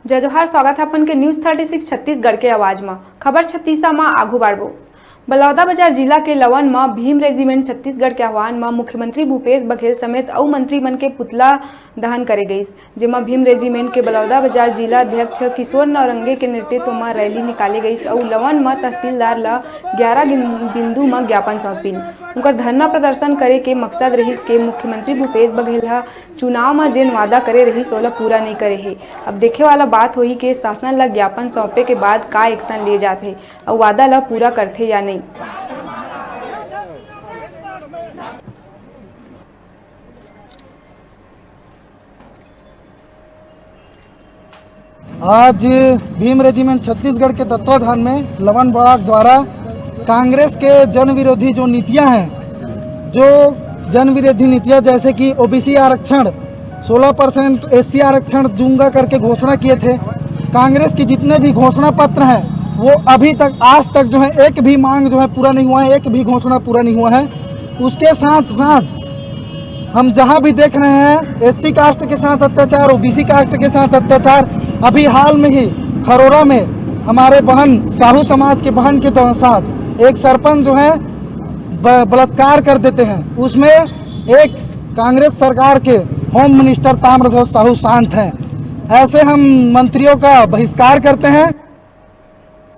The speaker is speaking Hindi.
जय जोहार। स्वागत है अपन के न्यूज 36 छत्तीसगढ़ के आवाज में। खबर छत्तीसा में आगू बाढ़बो। बलौदाबाजार जिला के लवन में भीम रेजिमेंट छत्तीसगढ़ के आह्वान में मुख्यमंत्री भूपेश बघेल समेत अउ मंत्री मन के पुतला दहन करे गई, जेमा भीम रेजिमेंट के बलौदाबाजार जिला अध्यक्ष किशोर नौरंगे के नेतृत्व में रैली निकाली गई और लवन में तहसीलदार ला 11 बिंदु में ज्ञापन सौंपिन। उनकर धरना प्रदर्शन करे के मकसद रही के मुख्यमंत्री भूपेश बघेल हा चुनाव में जेन वादा करे रही सोला पूरा नहीं करे है। अब देखे वाला बात होई के शासन ला ज्ञापन सौंपे के बाद का एक्शन ले जाते और वादा ला पूरा करते या नहीं। आज भीम रेजिमेंट छत्तीसगढ़ के तत्वाधान में लवन ब्लॉक द्वारा कांग्रेस के जन विरोधी जो नीतियां हैं, जो जन विरोधी नीतियां जैसे कि ओबीसी आरक्षण 16% एससी आरक्षण दूंगा करके घोषणा किए थे, कांग्रेस की जितने भी घोषणा पत्र हैं वो अभी तक आज तक जो है एक भी मांग जो है पूरा नहीं हुआ है, एक भी घोषणा पूरा नहीं हुआ है। उसके साथ साथ हम जहां भी देख रहे हैं एससी कास्ट के साथ अत्याचार, ओबीसी कास्ट के साथ अत्याचार। अभी हाल में ही खरोरा में हमारे बहन साहू समाज के बहन के साथ एक सरपंच जो है बलात्कार कर देते हैं, उसमें एक कांग्रेस सरकार के होम मिनिस्टर ताम्रध्वज साहू शांत हैं। ऐसे हम मंत्रियों का बहिष्कार करते हैं।